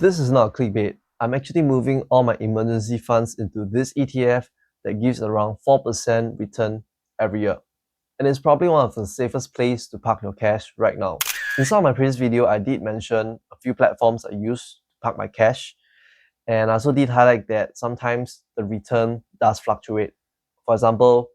This is not a clickbait. I'm actually moving all my emergency funds into this ETF that gives around 4% return every year. And it's probably one of the safest places to park your cash right now. In some of my previous video, I did mention a few platforms I use to park my cash. And I also did highlight that sometimes the return does fluctuate. For example,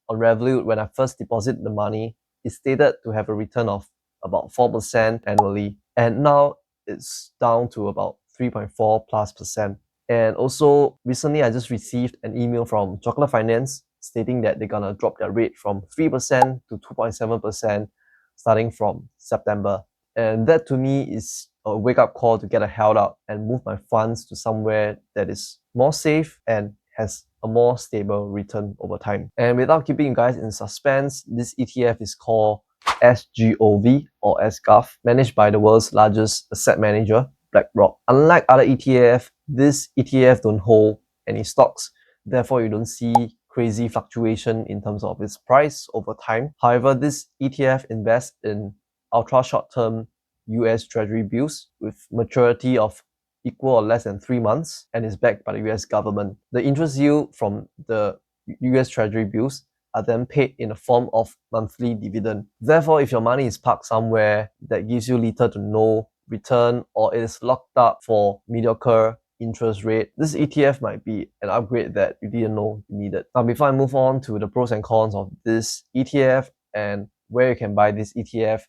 on Revolut, when I first deposited the money, it stated to have a return of about 4% annually. And now it's down to about 3.4 plus percent. And also recently I just received an email from Chocolate Finance stating that they're gonna drop their rate from 3% to 2.7% starting from September. And that to me is a wake-up call to get a held out and move my funds to somewhere that is more safe and has a more stable return over time. And without keeping you guys in suspense, this ETF is called SGOV or SGOV, managed by the world's largest asset manager, BlackRock. Unlike other ETF, this ETF don't hold any stocks. Therefore, you don't see crazy fluctuation in terms of its price over time. However, this ETF invests in ultra short-term US Treasury bills with maturity of equal or less than 3 months and is backed by the US government. The interest yield from the US Treasury bills are then paid in the form of monthly dividend. Therefore, if your money is parked somewhere that gives you little to no return or is locked up for mediocre interest rate, this ETF might be an upgrade that you didn't know you needed. Now, before I move on to the pros and cons of this ETF and where you can buy this ETF,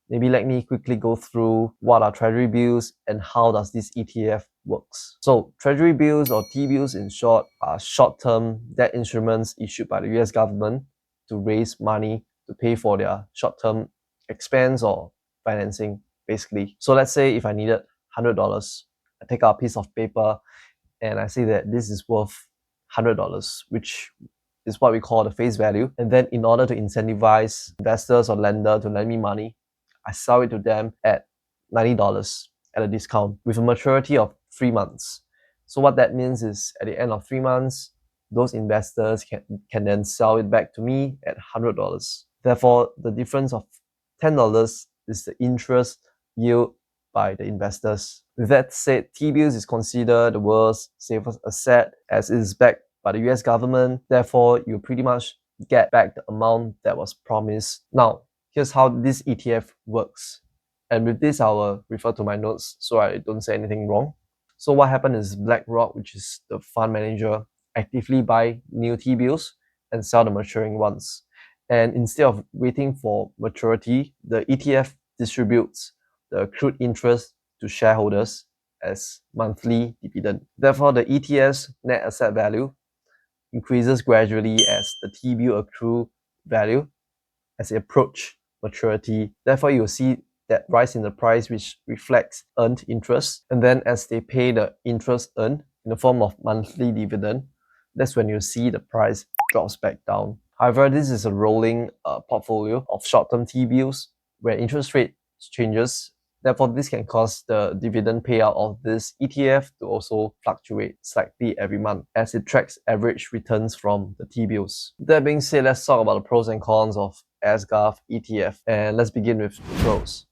maybe let me quickly go through what are treasury bills and how does this ETF works. So treasury bills or T-bills in short are short-term debt instruments issued by the US government to raise money to pay for their short-term expense or financing basically. So let's say if I needed $100, I take out a piece of paper and I say that this is worth $100, which is what we call the face value. And then in order to incentivize investors or lender to lend me money, I sell it to them at $90 at a discount with a maturity of 3 months. So what that means is at the end of 3 months, those investors can then sell it back to me at $100. Therefore, the difference of $10 is the interest yield by the investors. With that said, T-bills is considered the world's safest asset as it is backed by the US government. Therefore, you pretty much get back the amount that was promised. Now, here's how this ETF works. And with this, I will refer to my notes so I don't say anything wrong. So what happened is BlackRock, which is the fund manager, actively buy new T-bills and sell the maturing ones. And instead of waiting for maturity, the ETF distributes the accrued interest to shareholders as monthly dividend. Therefore, the ETF's net asset value increases gradually as the T-bill accrue value as it approach maturity. Therefore, you'll see that rise in the price which reflects earned interest. And then as they pay the interest earned in the form of monthly dividend, that's when you see the price drops back down. However, this is a rolling portfolio of short-term T-bills where interest rate changes. Therefore, this can cause the dividend payout of this ETF to also fluctuate slightly every month as it tracks average returns from the T-bills. That being said, let's talk about the pros and cons of SGOV ETF, and let's begin with the pros.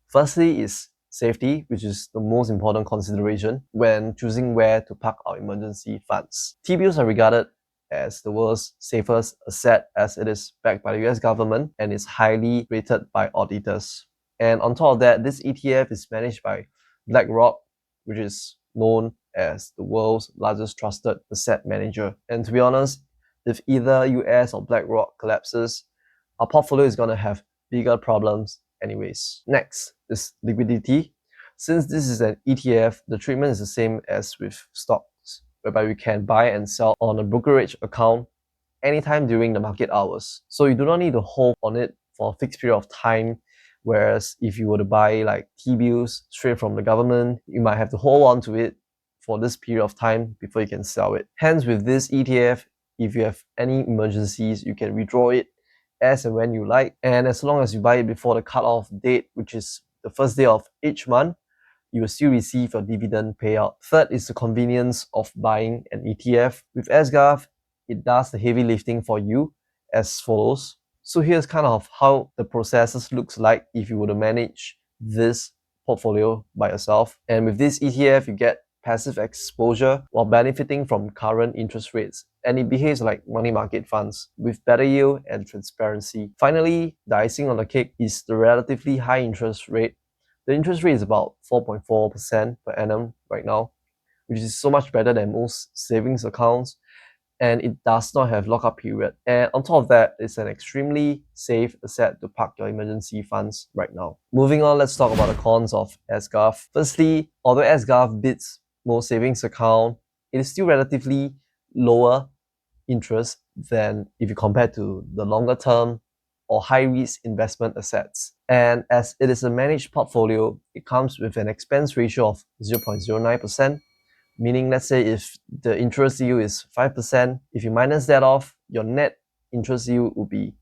Firstly is safety, which is the most important consideration when choosing where to park our emergency funds. T-bills are regarded as the world's safest asset as it is backed by the US government and is highly rated by auditors. And on top of that, this ETF is managed by BlackRock, which is known as the world's largest trusted asset manager. And to be honest, if either US or BlackRock collapses, our portfolio is going to have bigger problems anyways. Next is liquidity. Since this is an ETF, the treatment is the same as with stocks, whereby we can buy and sell on a brokerage account anytime during the market hours. So you do not need to hold on it for a fixed period of time. Whereas if you were to buy like T-bills straight from the government, you might have to hold on to it for this period of time before you can sell it. Hence, with this ETF, if you have any emergencies, you can withdraw it as and when you like. And as long as you buy it before the cutoff date, which is the first day of each month, you will still receive your dividend payout. Third is the convenience of buying an ETF. With SGOV, it does the heavy lifting for you as follows. So here's kind of how the processes looks like if you were to manage this portfolio by yourself. And with this ETF, you get passive exposure while benefiting from current interest rates, and it behaves like money market funds with better yield and transparency. Finally, the icing on the cake is the relatively high interest rate. The interest rate is about 4.4% per annum right now, which is so much better than most savings accounts, and it does not have lockup period. And on top of that, it's an extremely safe asset to park your emergency funds right now. Moving on, let's talk about the cons of SGARF. Firstly, although SGARF beats most savings account, it is still relatively lower interest than if you compare to the longer term or high risk investment assets. And as it is a managed portfolio, it comes with an expense ratio of 0.09%, meaning let's say if the interest yield is 5%, if you minus that off, your net interest yield will be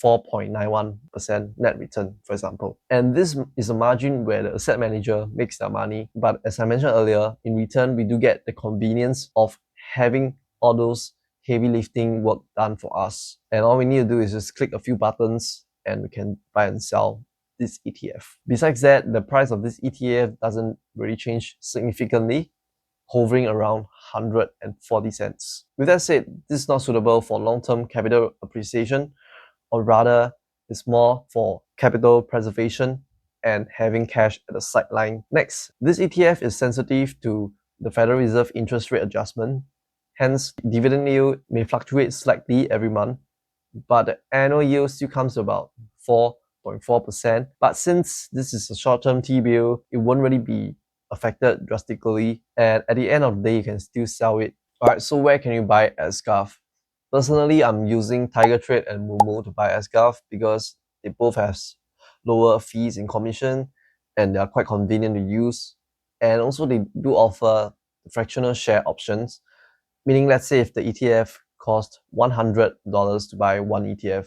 4.91% net return, for example. And this is a margin where the asset manager makes their money. But as I mentioned earlier, in return, we do get the convenience of having all those heavy lifting work done for us. And all we need to do is just click a few buttons and we can buy and sell this ETF. Besides that, the price of this ETF doesn't really change significantly, hovering around 140 cents. With that said, this is not suitable for long-term capital appreciation, or rather, it's more for capital preservation and having cash at the sideline. Next, this ETF is sensitive to the Federal Reserve interest rate adjustment. Hence, dividend yield may fluctuate slightly every month, but the annual yield still comes to about 4.4%. But since this is a short-term T-bill, it won't really be affected drastically, and at the end of the day, you can still sell it. Alright, so where can you buy SGARF? Personally, I'm using Tiger Trade and Moomoo to buy SGARF because they both have lower fees in commission and they are quite convenient to use. And also they do offer fractional share options, meaning let's say if the ETF cost $100 to buy one ETF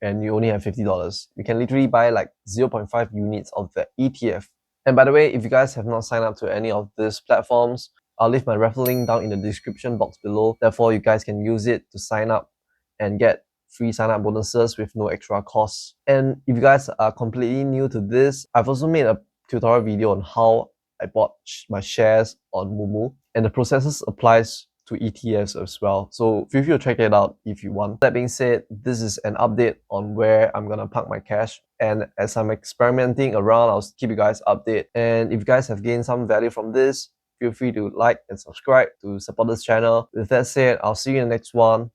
and you only have $50, you can literally buy like 0.5 units of the ETF. And by the way, if you guys have not signed up to any of these platforms, I'll leave my referral link down in the description box below. Therefore, you guys can use it to sign up and get free sign-up bonuses with no extra costs. And if you guys are completely new to this, I've also made a tutorial video on how I bought my shares on Moomoo, and the processes applies to ETFs as well. So feel free to check it out if you want. That being said, this is an update on where I'm gonna park my cash. And as I'm experimenting around, I'll keep you guys updated. And if you guys have gained some value from this, feel free to like and subscribe to support this channel. With that said, I'll see you in the next one.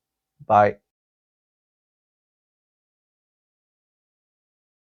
Bye.